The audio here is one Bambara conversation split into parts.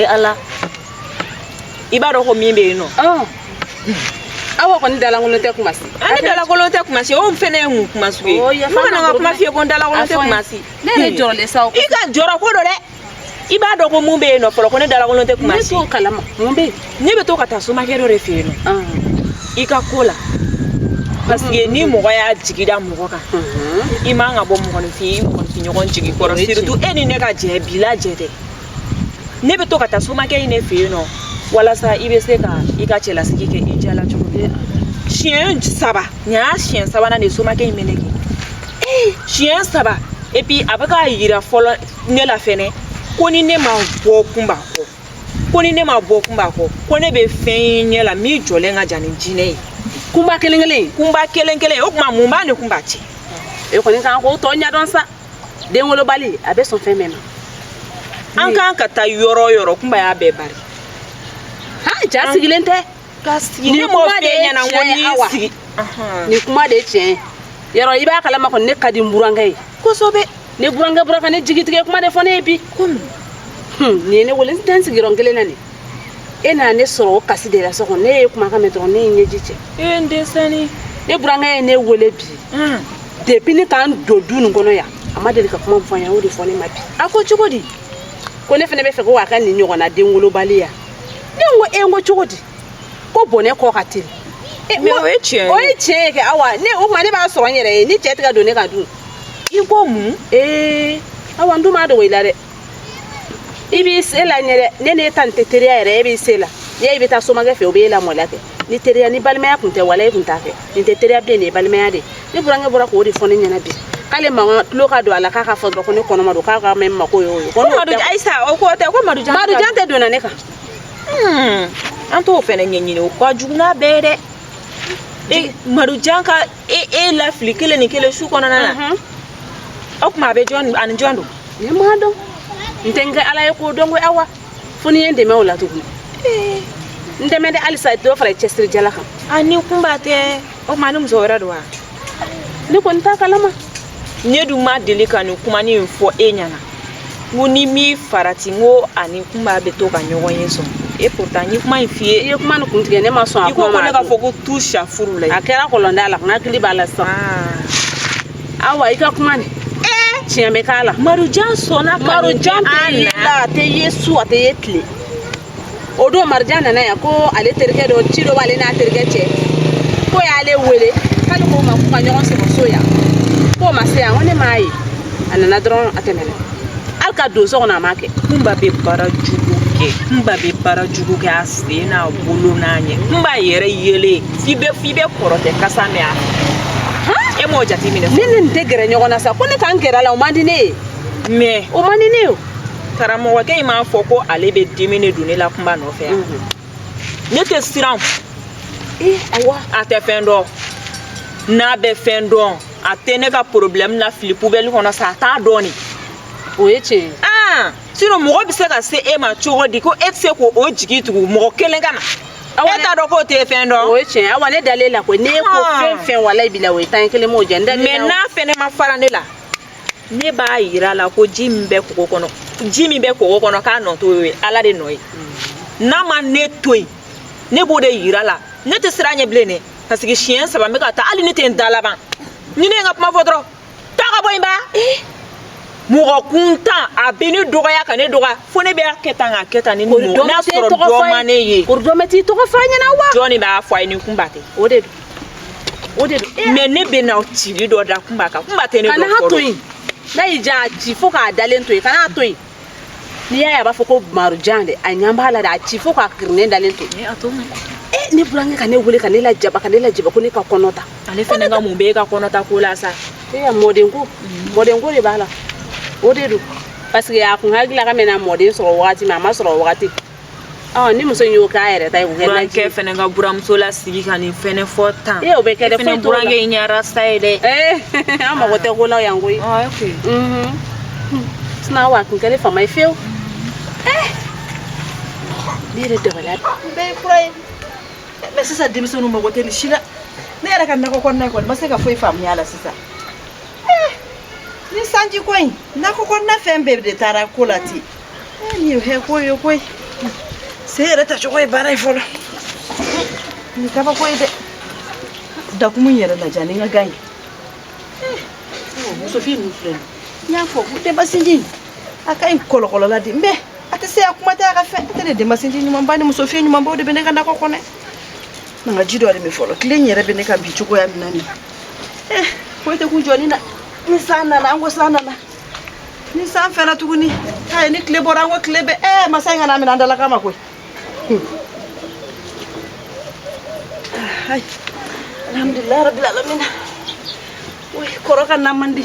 Allah ibaro ko mimbe no awa ko ni dala ngolo te kumasi ani dala ngolo te kumasi o mfene ngu kumasi mo na kuma fie ko dala ngolo te kumasi ne jorle saw ika jora ko do de ibado ko mumbe no folo ko ni dala ngolo te kumasi ne to kalama mumbe ni be to kata suma ke do refe no ika kola parce que ni mo ya jigida mo ka ima nga bo mo fi nyogon jigi ko surtout eni ne ka je bila jede ne be to kata suma ke ine fi no wala sa ibe se ka ika chela sikike ijala chukude chien saba nya chien saba na ne suma ke imeneki chien saba et puis abaka yira folo ne la fene koni ne ma bo kumba ko ko ne be fen nye la mi jole nga jani jine kumba kelengele o kuma mumba ne kumba chi e ko ni kan ko to nya don sa de ngolo bali abe son fe mema an kan ka ta yoro kumba ya be bari ha ja sigilente ni mo fe nya na ngoni sigi ni kuma de chen yoro iba kala ma ko ne kadi mburangai ko sobe ne buranga buraka ne jigitige kuma de fone bi ni ne wole tan sigirongele nani ena ne soro kasi de la so ko ne kuma ka metro ne nyejiche ndesani ne buranga ne wole bi depuis ni kan dodu ngono ya amade ka kuma mfanya o de fone mapi ako chukodi ko ne fene be fe ko aka ni nyogo na de ngolo balia nengo engo chukodi ko bone ko katili me o eche ke awa ne o ma ne ba soro nyere ni chete ka do ne ka du igbo mu awa ndu ma do wilare ibi sela nyere ne tante teria ere ibi sela ye ibi ta soma gefe obi la molake ni teria ni balme ya kunte wala kunta ke ni teria be ne balme ya de ni burange bura ko di fone nyana bi kale ma loka do ala ka fo ko ne kono ma do ka mem ma ko yo ko madu aisa o ko te ko madu jante do na ne ka anto fene nyenyini o kwa jugna bede madu janka la flikele ni kele shu kono na ok ma be jon an jondo ne ma do ntenga ala ko dongo awa funi yende me wala to ndeme de alisa do fara chestri jala kan ani kumbate o manu mzora do ni ko nta kalama nyedu ma delika ni kuma ni mfo enyana nguni mi farati ngo ani kuma be to ka nyogo yeso et pourtant ni kuma ifie ye kuma no kuntige ne ma so akoma ko ne ka foko toucha furu la akera ko londa la na kili bala sa awa ika kuma ni chiame kala marujan sona marujan la te yesu ate yetle odo marjana na ya ko ale terke do chido wale na terke che ko ya le wele kala ko ma ku kanyo se so ya ko ma se ya woni mai anana dron atemele alka do so na make kumba be para jugu ke asina bulu nanye mba yere yele fibe korote kasame a e mo jati mine nene ntegere nyogona sa ko ne kan kera la o mandine me o mandine o karamo wa ke ma foko ale be dimine dune la kumba no fe ne te siran awa ate fendo na be fendo atene ka problème na flipu beli kono sa ta doni o eche sino mo bi se ka se e ma chogo di ko exe ko o jigi tu mo kelenga na awata do ko te fendo o eche awa ne dalela ko ne ko fen wala bila we tan kele mo jenda me na fene ma farane la ne ba yira la ko jimbe ko kono ka no to we ala de noy na ma ne toy ne bo de yira la ne te sranye blene parce que chien ça va me ka ta ali ne te ndala ban ni ne ngap ma vodro ta ka boy ba mɔgɔ kuntan a bɛ ne dɔgɔya ka ne dɔgɔya fo ne bɛ kɛ tan ka kɛ tan ni mɔgɔ n'a sɔrɔ dɔ ma ne ye o dɔmɛ t'i tɔgɔ fɔ a ɲɛna wa jɔn de b'a fɔ a ye ni kunba tɛ o de don o de don mais ne bɛ na cili dɔ da kunba kan kunba tɛ ne dɔn fɔlɔ kana to yen n'a y'i ja a ci fo k'a dalen to yen kana to yen n'i y'a ye a b'a fɔ ko marujan de a ɲɛ b'a la de a ci fo k'a kirinen dalen to yen ne burankɛ ka ne wele ka ne lajaba ko ne ka kɔnɔ ta ale fɛnɛ ka mun bɛ e ka kɔnɔ ta ko la sa mɔdenko de b'a la o de don parce que a kun hakili ka mɛna mɔden sɔrɔ wagati min a ma sɔrɔ wagati ni muso in y'o k'a yɛrɛ ta ye burankɛ fɛnɛ ka buramuso la sigi ka nin fɛnɛ fɔ tan o bɛ kɛ dɛ foyi t'o la burankɛ in ɲara sa ye dɛ an mago tɛ ko la yan koyi sinon wa kun kɛlen fama ye fewu ne yɛrɛ dabaliya bɛɛ ye fura ye mais sisan denmisɛnninw mago tɛ nin si la ne yɛrɛ ka nakɔ kɔnɔna kɔni ma se ka foyi faamuya a la sisan ni sanji ko in nakɔ kɔnɔna fɛn bɛɛ de taara ko la ten nin ye hɛko ye koyi se yɛrɛ tacogo ye baara ye fɔlɔ nin kabako ye dɛ dakumu in yɛrɛ lajɛ ani n ka gan ye musofin ninnu filɛ n y'a fɔ ko denbasinji a ka ɲi kɔlɔkɔlɔ di mais a tɛ se a kuma tɛ a ka fɛn n tɛ ne denbasinji ɲumanba ni musofin ɲumanbaw de bɛ ne ka nakɔ kɔnɔ n ka ji dɔ de min fɔlɔ tile in yɛrɛ bɛ ne ka bi cogoya min na nin foyi tɛ kun jɔ nin na ni san nana an ko san nana ni san fɛnna tuguni ayi ni tile bɔra an ko tile bɛ masa in ka na minɛ an dala kama koyi ayi alhamdulilayi rabil alamina kɔrɔ ka na man di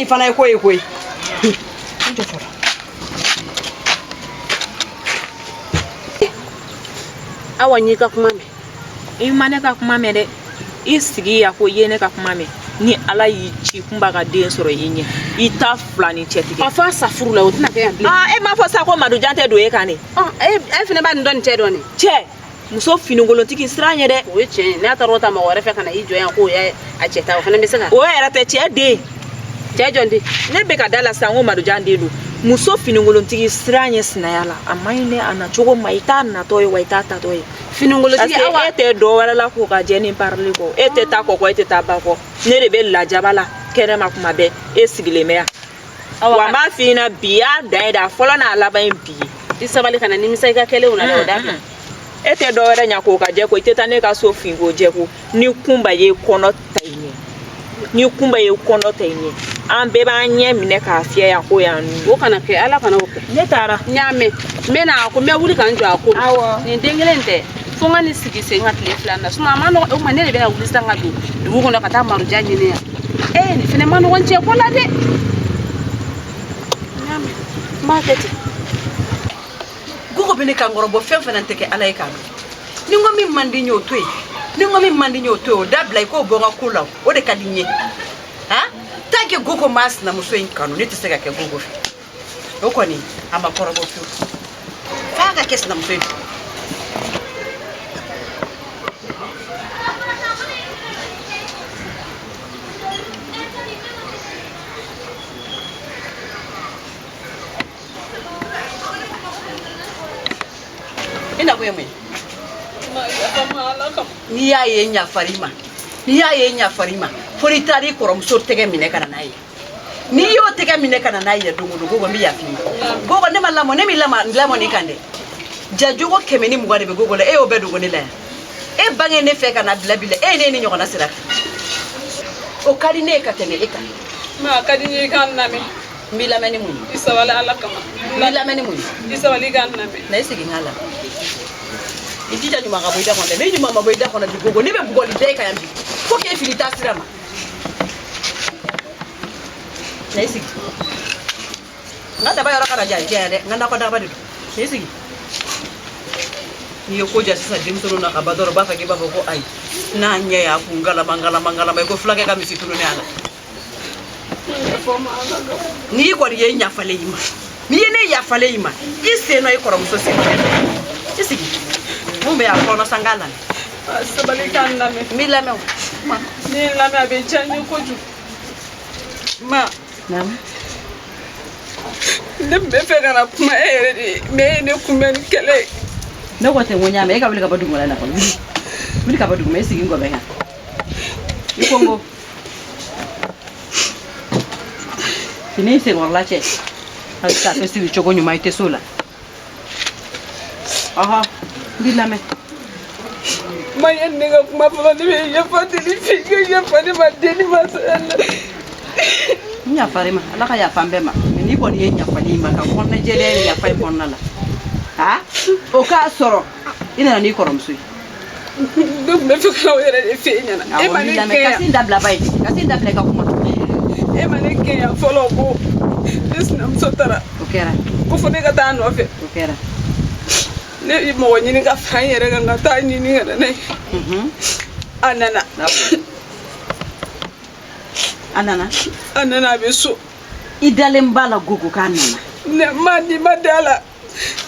ni fana ye koyi koyi awa nyi ka kuma mɛn i ma ne ka kuma mɛn dɛ i sigi ya ko ye ne ka kuma mɛn ni ala y'i ci kunba ka den sɔrɔ i ɲɛ i ta fila ni cɛ tigɛ a fɔ a sa furu la o tɛna kɛ yan bilen e m'a fɔ sa ko madujan tɛ don e kan ne e fɛnɛ b'a nin dɔn nin cɛ dɔn ne cɛ muso finikolotigi siran ɲɛ dɛ o ye tiɲɛ ye n'a taara o ta mɔgɔ wɛrɛ fɛ ka na i jɔ yan k'o y'a a cɛ ta o fɛnɛ bɛ se ka o yɛrɛ tɛ cɛ den cɛ jɔn den ne bɛ ka da la sisan ko madujan den don muso finikolotigi siran ɲɛ sinaya la a man ɲi dɛ a na cogo ma i t'a natɔ ye wa i t'a tatɔ ye finikolotigi awa e tɛ dɔ wɛrɛ la k'o ka jɛ ni parili kɔ e tɛ taa kɔkɔ e tɛ taa ba kɔ ne de bɛ lajaba la kɛnɛma kuma bɛɛ e sigilen bɛ yan wa n b'a f'i ɲɛna bi y'a dan ye dɛ a fɔlɔ n'a laban ye bi ye i sabali ka na nimisa i ka kɛlenw na dɛ o dabila e tɛ dɔ wɛrɛ ɲɛ k'o ka jɛ ko i tɛ taa ne ka so fin k'o jɛ ko ni kunba ye kɔnɔ ta i ɲɛ ni kunba ye kɔnɔ ta i ɲɛ an bɛɛ b'an ɲɛ minɛ k'a fiyɛ yan ko yan o kana kɛ ala kana o kɛ ne taara n y'a mɛn n bɛ na ko n bɛ wuli ka n jɔ a ko nin den kelen tɛ fo n ka nin sigi sen ka tile fila na a ma nɔgɔ o ma ne de bɛna wuli sisan ka don dugu kɔnɔ ka taa maroja ɲini yan nin fɛnɛ ma nɔgɔn cɛ ko la dɛ n y'a mɛn n b'a kɛ ten gogo bɛ ne kan kɔrɔbɔ fɛn fɛn tɛ kɛ ala ye k'a dɔn ni n ko min man di n ye o to yen ni n ko min man di n ye o to yen o dabila i k'o bɔ n ka ko la o de ka di n ye tant que gogo m'a sinamuso in kanu ne tɛ se ka kɛ gogo fɛ o kɔni a ma kɔrɔbɔ fiyewu f'a ka kɛ sinamuso in fɛ ina ko ye mun ye n'i y'a ye n yafari ma n'i y'a ye n yafari ma fo n'i taara i kɔrɔmuso tɛgɛ minɛ ka na n'a ye n'i y'o tɛgɛ minɛ ka na n'a ye don o don gogo n bɛ yafi ma gogo ne ma lamɔ ne m'i lamɔ nin kan dɛ jajogo 120 de bɛ gogo la e y'o bɛɛ dogo ne la yan e bange ne fɛ ka na bila bi la e ne ni ɲɔgɔnna sira kan o ka di ne ye ka tɛmɛ e kan ma a ka di n ye i ka n lamɛn n b'i lamɛn ni mun ye i sabali ala kama n b'i lamɛn ni mun ye i sabali i ka n lamɛn na i sigi n ka lamɛn i jija ɲuman ka bɔ i da kɔnɔ dɛ ni ɲuman ma bɔ i da kɔnɔ bi gogo ne bɛ bugɔli da e kan yan bi fo k'e fili taa sira ma na i sigi n ka daba yɔrɔ kana ja jɛya dɛ n ka nakɔ daba de don na i sigi n'i ye ko ja sisan denmisɛnninw na ka ba dɔrɔn u b'a fɛ k'i b'a fɔ ko ayi n'a ɲɛ y'a kun ngalama i ko fulakɛ ka misi tununi a la n'i kɔni ye ɲafalen i ma n'i ye ne yafalen i ma i sen nɔ i kɔrɔmuso sen i sigi mun bɛ yan kɔnɔ san k'a lamɛn sabali ka n lamɛn n b'i lamɛn o ma ni n lamɛn a bɛ diya n ye kojugu ma ne tun bɛ fɛ ka na kuma e yɛrɛ de ye mais e ye ne kunbɛn ni kɛlɛ ye ko tɛ n ko n y'a mɛn e ka wuli ka bɔ dugumala la kɔni wuli ka bɔ duguma e sigi n gɔbɛ kan i ko n ko fini senkɔrɔla cɛ hali sisan a tɛ sigi cogo ɲuman i tɛ s'o la ɔhɔ n b'i lamɛn ma ye ne ka kuma fɔlɔ ne bɛ yafa deli f'i ka yafa ne ma deni ma saya la n yafari ma ala ka yafa n bɛɛ ma mɛ n'i kɔni ye ɲafali ma ka kɔnɔna jɛlenya ni yafa in kɔnɔna la o k'a sɔrɔ i nana n'i kɔrɔmuso ye ne tun bɛ fɛ ka o yɛrɛ de f'e ɲɛna e ma ne kɛ yan kasi dabila ba ye kasi dabila i ka kuma e ma ne kɛ yan fɔlɔ ko ne sinamuso taara o kɛra ko fo ne ka taa a nɔfɛ o kɛra ne ye mɔgɔ ɲini ka fara n yɛrɛ kan ka taa ɲini ka na n'a ye a nana a nana a bɛ so i dalen b'a la gogo k'a nana ne ma di ma da la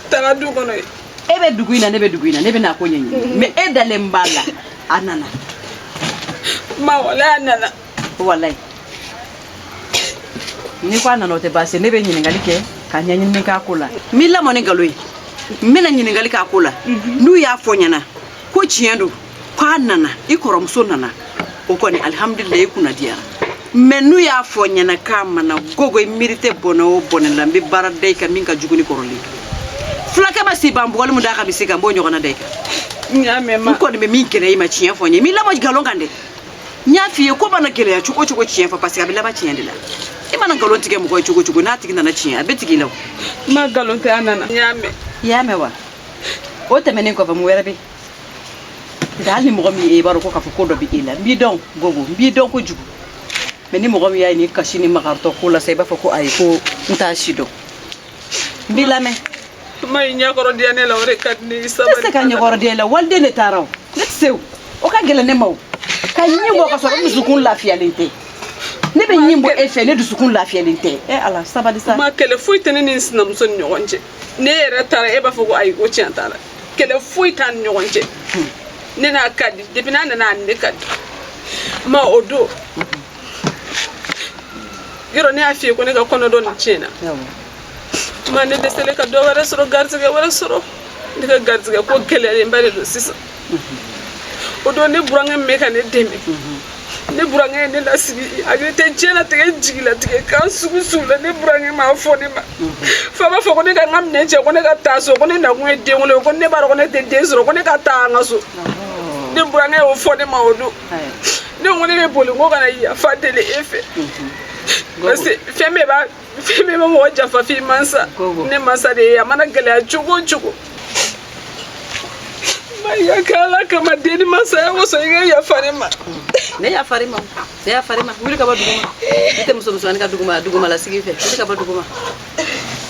taara du kɔnɔ ye e bɛ dugu in na ne bɛ dugu in na ne bɛ n'a ko ɲɛɲini mɛ e dalen b'a la a nana ma walayi a nana walayi ni ko a nana o tɛ baasi ne bɛ ɲininkali kɛ ka ɲɛɲini k'a ko la n b'i lamɔ ni nkalon ye n bɛna ɲininkali k'a ko la n'u y'a fɔ ɲɛna ko tiɲɛ don k'a nana i kɔrɔmuso nana o kɔni alihamudulilayi i kunna diyara mɛ n'u y'a fɔ ɲɛna k'a ma na gogo i miiri tɛ bɔnɛ o bɔnɛ la n bɛ baara da i kan min ka jugu ni kɔrɔlen fulakɛ ma si ban bugɔli min d'a kan bɛ se ka n b'o ɲɔgɔnna da i kan n y'a mɛn ma n kɔni bɛ min kɛlɛ i ma tiɲɛ fɔ n ye n b'i lamɔ nkalon kan dɛ n y'a f'i ye ko mana gɛlɛya cogo o cogo tiɲɛ fɔ parce que a bɛ laban tiɲɛ de la i mana nkalon tigɛ mɔgɔ ye cogo o cogo n'a tigi nana tiɲɛ a bɛ tigi la o n ma nkalon tɛ a nana n y'a mɛn i y'a mɛn wa o tɛmɛnen kɔfɛ mun wɛrɛ bɛ yen hali ni mɔgɔ min ye i b'a dɔn ko k'a fɔ ko dɔ bɛ e la n b'i dɔn gogo n b'i dɔn kojugu mɛ ni mɔgɔ min y'a ye ni kasi ni makaritɔ ko la sa i b'a fɔ ko ayi ko n t'a si dɔn n b'i lamɛn ma ye ɲɛkɔrɔ diya ne la o de ka di ne ye sabali tɛ se ka ɲɛkɔrɔ diya i la waliden de taara o ne tɛ se o ka gɛlɛn ne ma o ka ɲi bɔ ka sɔrɔ dusukun lafiyalen tɛ ne bɛ ɲi bɔ e fɛ ne dusukun lafiyalen tɛ ala sabali sa ma kɛlɛ foyi tɛ ne ni n sinamuso ni ɲɔgɔn cɛ ne yɛrɛ taara e b'a fɔ ko ayi ko tiɲɛ t'a la kɛlɛ foyi t'an ni ɲɔgɔn cɛ ne n'a ka di depuis n'a nana a ni ne ka di ma o don yɔrɔ ne y'a f'i ye ko ne ka kɔnɔ dɔ nin tiɲɛna ma ne dɛsɛlen ka dɔ wɛrɛ sɔrɔ garijɛgɛ wɛrɛ sɔrɔ ne ka garijɛgɛ ko gɛlɛyalenba de don sisan o don ne burankɛ min bɛ ka ne dɛmɛ ne burankɛ ye ne lasigi hakili tɛ diɲɛlatigɛ jigilatigɛ kan sugu sugu la ne burankɛ m'a fɔ ne ma fa b'a fɔ ko ne ka n ka minɛn cɛ ko ne ka taa so ko ne nakun ye den wolo ko ne b'a dɔn ko ne tɛ den sɔrɔ ko ne ka taa an ka so ne burankɛ y'o fɔ ne ma o don ne ko ne bɛ boli ko ka na yafa deli e fɛ parce que fɛn bɛɛ bɛ mɔgɔ janfa f'i mansa ne mansa de ye a mana gɛlɛya cogo o cogo ya kala kama den masaya woso i ka yafa ne ma ne yafa ma wuli ka bɔ duguma ne tɛ muso musomanin ka duguma la sigi fɛ wuli ka bɔ duguma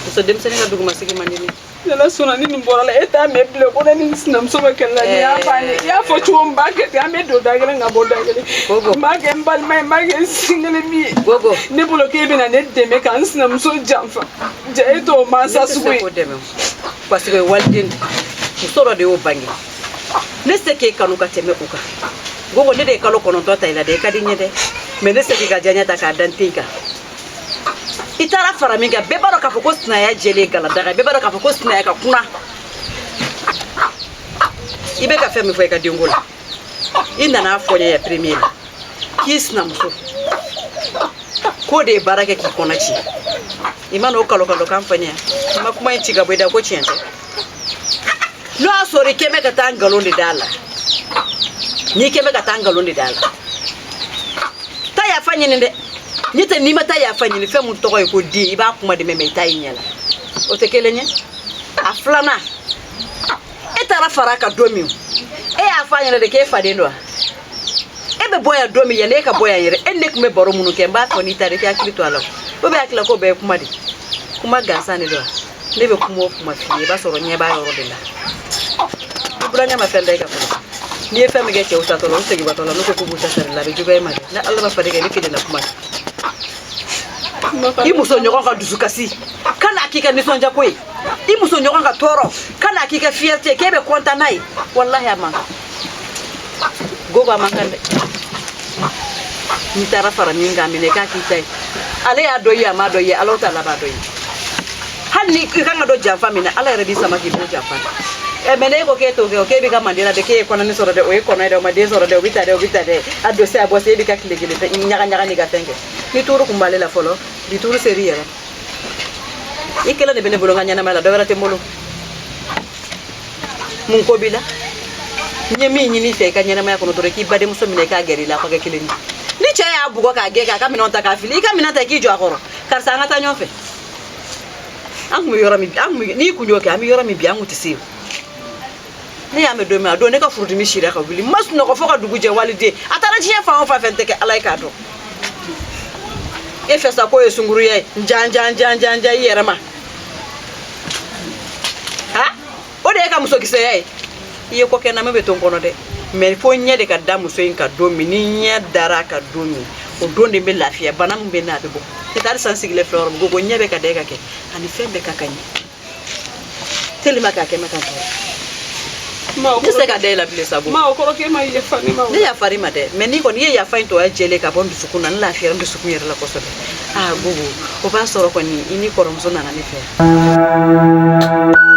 muso denmisɛnnin ka duguma sigi man di ne nana sɔnna ni nin bɔra la e t'a mɛn bilen ko ne ni sinamuso bɛ kɛlɛ la ni y'a banni i y'a fɔ cogo min b'a kɛ ten an bɛ don da kelen ka bɔ da kelen n b'a kɛ n balima ye n b'a kɛ n sinkelen min ye ne bolo k'e bɛna ne dɛmɛ ka n sinamuso janfa ja e t'o mansa sugu ye parce que waliden muso dɔ de y'o bange ne se k'e kanu ka tɛmɛ o kan gogo ne de ye kalo 9 ta i la dɛ i ka di n ye dɛ mais ne se k'i ka diyaɲɛ ta k'a da n ten kan i taara fara min kan bɛɛ b'a dɔn k'a fɔ ko sinaya jɛlen galadaga bɛɛ b'a dɔn k'a fɔ ko sinaya ka kunna i bɛ ka fɛn min fɔ i ka denko la i nana fɔ ne ye premier la k'i sinamuso k'o de ye baara kɛ k'i kɔnɔ ci i ma n'o kalo kan fɔ ne ye i ma kuma in ci ka bɔ i da ko tiɲɛ tɛ n'o y'a sɔrɔ i kɛmɛ ka taa nkalon de d'a la n'i kɛmɛ ka taa nkalon de d'a la taa yafa ɲini dɛ n'o tɛ n'i ma taa yafa ɲini fɛn mun tɔgɔ ye ko den i b'a kuma de mɛn mais i t'a ye ɲɛ la o tɛ kelen ye a filanan e taara fara a kan don min e y'a fɔ a ɲɛna de k'e faden don wa e bɛ bɔ yan don min yanni e ka bɔ yan yɛrɛ e ni ne tun bɛ baro minnu kɛ n b'a fɔ n'i taara i k'i hakili to a la o bɛ hakili la k'o bɛɛ ye kuma de kuma gansan de don wa ne bɛ kuma o kuma f'i ye i b'a sɔrɔ ɲɛ b'a yɔrɔ de la i burankɛ ma fɛn da i kan fɔlɔ n'i ye fɛn min kɛ cɛw tatɔ la olu seginbatɔ la n'u ko k'u b'u ta sari la a bɛ juguya i ma dɛ ni ala ma fari kɛ ne kelen na kuma i muso ɲɔgɔn ka dusukasi kana k'i ka nisɔndiya ko ye i muso ɲɔgɔn ka tɔɔrɔ kana k'i ka fierté k'e bɛ content n'a ye wallahi a man kan gogo a man kan dɛ n'i taara fara min kan minɛ k'a k'i ta ye ale y'a dɔ ye a m'a dɔ ye ala t'a la b'a dɔ ye hali ni i kan ka dɔ janfa min na ala yɛrɛ b'i sama k'i b'o janfa mais ne ko k'e t'o kɛ o k'e bɛ ka mandela de k'e ye kɔnɔni sɔrɔ dɛ o ye kɔnɔ ye dɛ o ma den sɔrɔ dɛ o bɛ ta dɛ o bɛ ta dɛ a don se a bɔ se e bɛ ka tile kelen fɛ ɲaga n'i ka fɛn kɛ ni tuuru kun b'ale la fɔlɔ bi tuuru seri yɛrɛ i kelen de bɛ ne bolo n ka ɲɛnamaya la dɔ wɛrɛ tɛ n bolo mun ko b'i la n ye min ɲini i fɛ i ka ɲɛnamaya kɔnɔ dɔrɔn k'i badenmuso minɛ i k'a gɛrɛ i la a ka kɛ kelen ye ni cɛ y'a bugɔ k'a gɛn k'a ka minɛnw ta k'a fili i ka minɛn ta i k'i jɔ a kɔrɔ karisa an ka taa ɲɔgɔn fɛ an kun bɛ yɔrɔ min n'i kun y'o kɛ an bɛ yɔrɔ min bi an kun tɛ se yen ne y'a mɛn don min a don ne ka furudimi sira ka wuli n ma sunɔgɔ fo ka dugu jɛ waliden a taara diɲɛ fan o fan fɛn tɛ kɛ ala ye k'a dɔn e fɛ sa k'o ye sunkuruya ye jan i yɛrɛ ma ha o de ye ka musokisɛya ye i ye ko kɛ na min bɛ to n kɔnɔ dɛ mais fo ɲɛ de ka da muso in ka don min ni ɲɛ dara a ka don min o don de bɛ lafiya bana min bɛ n'a bɛ bɔ ne taara san sigilen filɛ yɔrɔ min gogo ɲɛ bɛ ka da e ka kɛ ani fɛn bɛɛ ka kan ɲɛ tellement k'a kɛ mɛ ka tɔɔrɔ ne se ka da e la bilen sabu ma o kɔrɔ k'e ma yafa ne ma ne yafa i ma dɛ mais n'i kɔni i ye yafa in tɔya jɛlen ka bɔ n dusukun na n lafiyara n dusukun yɛrɛ la kosɛbɛ gogo o b'a sɔrɔ kɔni i ni kɔrɔmuso nana ne fɛ yan